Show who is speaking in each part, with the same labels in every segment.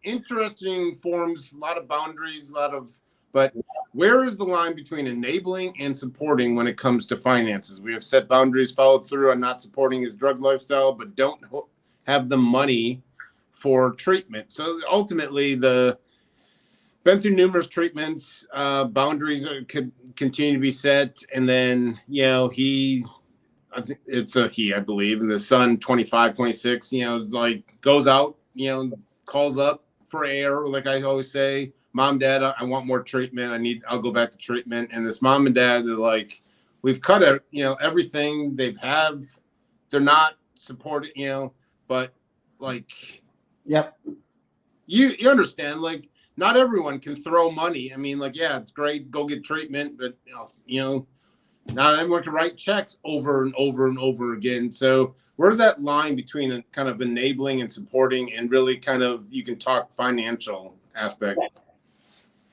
Speaker 1: interesting forms, a lot of boundaries, but where is the line between enabling and supporting when it comes to finances? We have set boundaries, followed through on not supporting his drug lifestyle, but don't have the money for treatment. So ultimately, been through numerous treatments, boundaries could continue to be set. And then, I think it's a he, I believe, and the son, 25, 26, like goes out, calls up for air. Like I always say, mom, dad, I want more treatment. I'll go back to treatment. And this mom and dad are like, we've cut it, everything they're not supporting, but like,
Speaker 2: yep.
Speaker 1: You understand, like, not everyone can throw money. I mean, like, yeah, it's great, go get treatment, but not everyone can write checks over and over and over again. So where's that line between a kind of enabling and supporting and really kind of, you can talk financial aspect?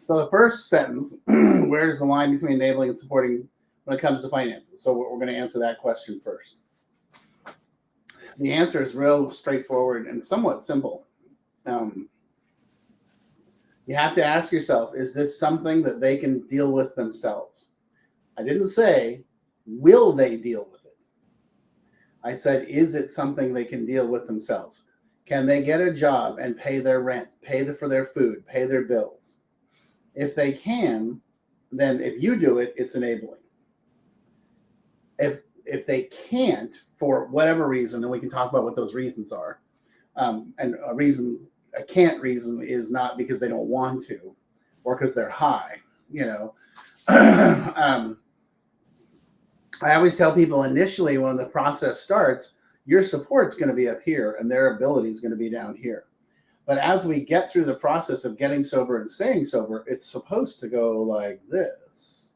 Speaker 2: So the first sentence, where's the line between enabling and supporting when it comes to finances? So we're going to answer that question first. The answer is real straightforward and somewhat simple. You have to ask yourself, is this something that they can deal with themselves? I didn't say, will they deal with it? I said, is it something they can deal with themselves? Can they get a job and pay their rent, for their food, pay their bills? If they can, then if you do it, it's enabling. If they can't, for whatever reason, and we can talk about what those reasons are, and a can't reason is not because they don't want to or because they're high, I always tell people initially when the process starts, your support's going to be up here and their ability is going to be down here. But as we get through the process of getting sober and staying sober, it's supposed to go like this.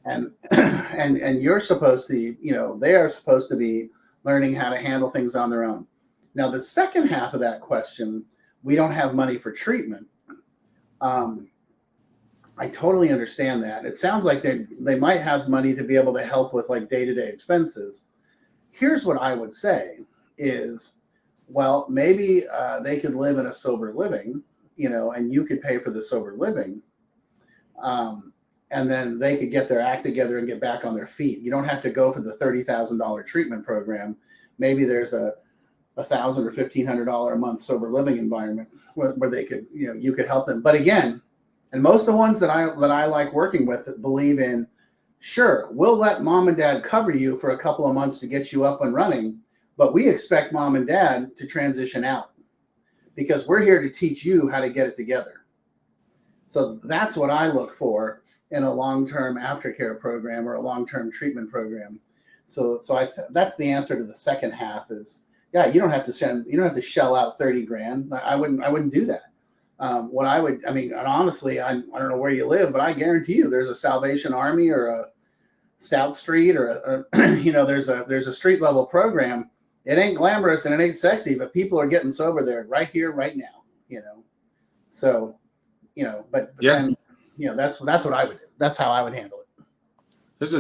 Speaker 2: And you're supposed to, they are supposed to be learning how to handle things on their own. Now, the second half of that question, we don't have money for treatment. I totally understand that. It sounds like they might have money to be able to help with like day-to-day expenses. Here's what I would say is, well, maybe they could live in a sober living, and you could pay for the sober living. And then they could get their act together and get back on their feet. You don't have to go for the $30,000 treatment program. Maybe there's a $1,000 or $1,500 a month sober living environment where they could, you could help them. But again, and most of the ones that I like working with believe in, sure, we'll let mom and dad cover you for a couple of months to get you up and running, but we expect mom and dad to transition out because we're here to teach you how to get it together. So that's what I look for in a long-term aftercare program or a long-term treatment program. So that's the answer to the second half is, yeah, you don't have to shell out 30 grand. I wouldn't do that. And honestly, I don't know where you live, but I guarantee you there's a Salvation Army or a Stout Street or there's a street level program. It ain't glamorous and it ain't sexy, but people are getting sober there right here, right now, So, but
Speaker 1: yeah.
Speaker 2: Then, that's what I would do. That's how I would handle it.
Speaker 1: There's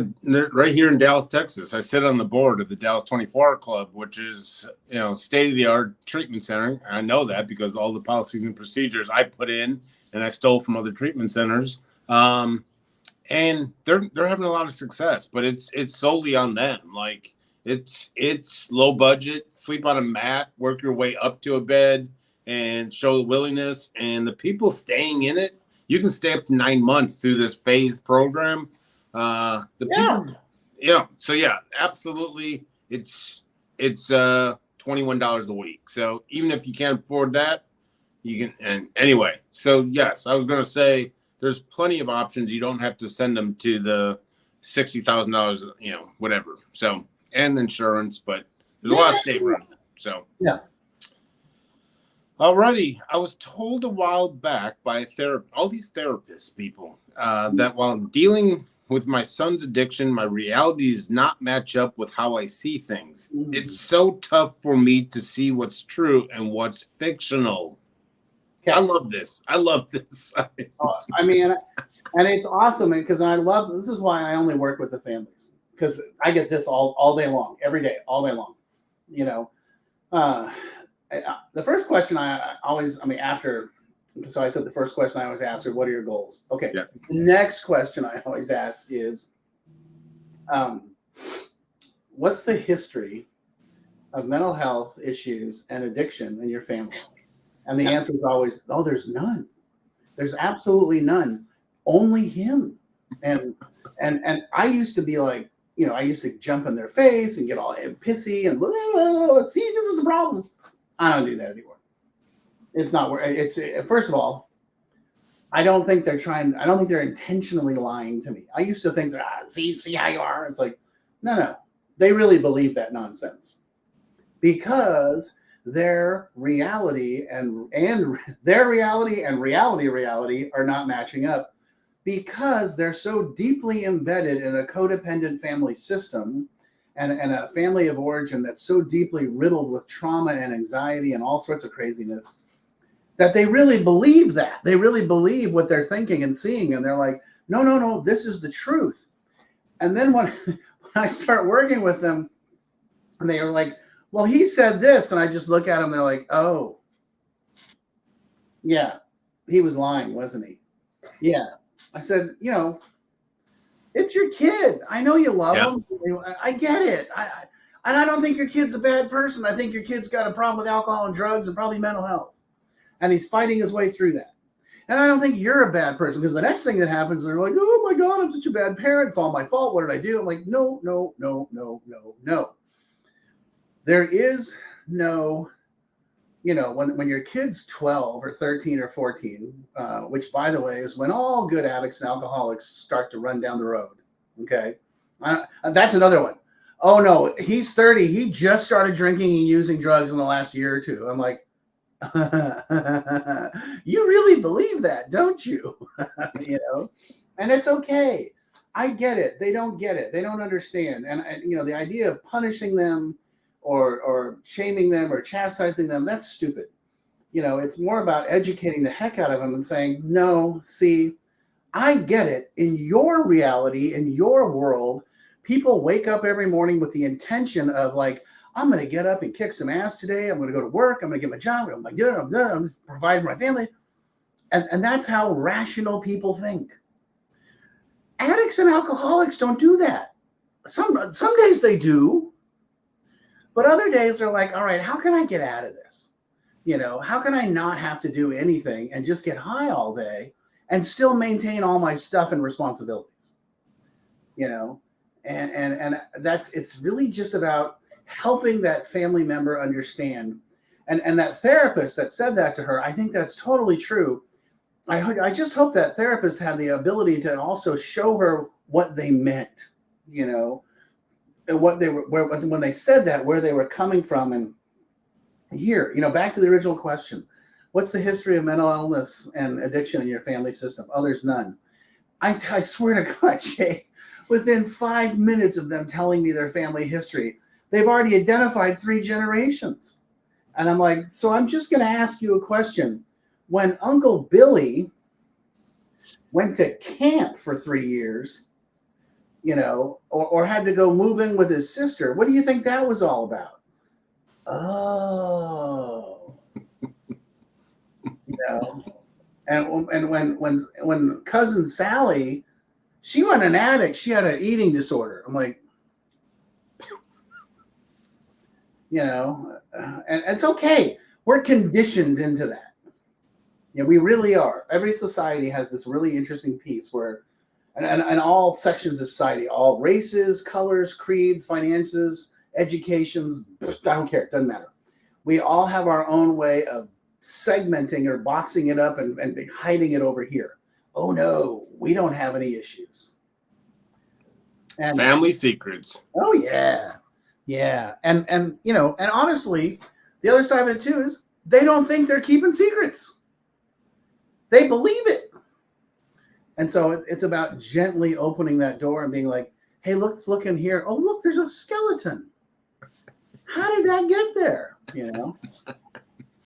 Speaker 1: right here in Dallas, Texas. I sit on the board of the Dallas 24-Hour Club, which is, state-of-the-art treatment center. I know that because all the policies and procedures I put in and I stole from other treatment centers. And they're having a lot of success, but it's solely on them. Like it's low budget, sleep on a mat, work your way up to a bed and show the willingness. And the people staying in it, you can stay up to 9 months through this phased program. People, so yeah, absolutely. It's $21 a week. So even if you can't afford that, you can. And anyway, so yes, I was going to say there's plenty of options. You don't have to send them to the $60,000, whatever. So, and insurance, but there's a lot of state run. So
Speaker 2: yeah.
Speaker 1: Alrighty, I was told a while back by all these therapists, people, that while dealing with my son's addiction, my reality does not match up with how I see things. It's so tough for me to see what's true and what's fictional. Okay. I love this.
Speaker 2: And it's awesome because this is why I only work with the families because I get this all day long, every day, all day long, the first question I always, I mean, after, so I said the first question I always ask her, what are your goals? Okay.
Speaker 1: Yeah.
Speaker 2: The next question I always ask is, what's the history of mental health issues and addiction in your family? And the answer is always, oh, there's none. There's absolutely none. Only him. And I used to be like, you know, I used to jump in their face and get all pissy and see, this is the problem. I don't do that anymore. It's not where it's, first of all, I don't think they're intentionally lying to me. I used to think that, see how you are. It's like, no, they really believe that nonsense because their reality and reality are not matching up because they're so deeply embedded in a codependent family system and a family of origin that's so deeply riddled with trauma and anxiety and all sorts of craziness that they really believe that. They really believe what they're thinking and seeing. And they're like, no, this is the truth. And then when I start working with them and they are like, well, he said this. And I just look at them. They're like, oh, yeah, he was lying, wasn't he? Yeah. I said, you know, it's your kid. I know you love him. I get it. And I don't think your kid's a bad person. I think your kid's got a problem with alcohol and drugs and probably mental health. And he's fighting his way through that. And I don't think you're a bad person because the next thing that happens, they're like, oh my God, I'm such a bad parent. It's all my fault. What did I do? I'm like, no. There is no, you know, when your kid's 12 or 13 or 14, which by the way is when all good addicts and alcoholics start to run down the road. Okay. That's another one. Oh no, he's 30. He just started drinking and using drugs in the last year or two. I'm like, you really believe that, don't you? You know, and it's okay. I get it. They don't get it. They don't understand. And you know, the idea of punishing them or shaming them or chastising them, that's stupid. You know, it's more about educating the heck out of them and saying, no, see, I get it. In your reality, in your world, people wake up every morning with the intention of like, I'm going to get up and kick some ass today. I'm going to go to work. I'm going to get my job. I'm going to do it. I'm providing for my family. And that's how rational people think. Addicts and alcoholics don't do that. Some days they do. But other days they're like, all right, how can I get out of this? You know, how can I not have to do anything and just get high all day and still maintain all my stuff and responsibilities? You know, and it's really just about helping that family member understand. And that therapist that said that to her, I think that's totally true. I just hope that therapist had the ability to also show her what they meant, you know, and what they were, when they said that, where they were coming from. And here, you know, back to the original question, what's the history of mental illness and addiction in your family system? Oh, there's none. I swear to God, Jay, within 5 minutes of them telling me their family history, they've already identified 3 generations. And I'm like, so I'm just going to ask you a question. When Uncle Billy went to camp for 3 years, you know, or had to go move in with his sister, what do you think that was all about? Oh, you know, and when cousin Sally, she wasn't an addict, she had an eating disorder. I'm like, you know, and it's okay. We're conditioned into that. Yeah, we really are. Every society has this really interesting piece where, and all sections of society, all races, colors, creeds, finances, educations, I don't care. It doesn't matter. We all have our own way of segmenting or boxing it up and hiding it over here. Oh no, we don't have any issues. And
Speaker 1: family secrets.
Speaker 2: Oh yeah. Yeah. And you know, and honestly, the other side of it too is they don't think they're keeping secrets. They believe it. And so it's about gently opening that door and being like, hey, let's look in here. Oh, look, there's a skeleton. How did that get there? You know?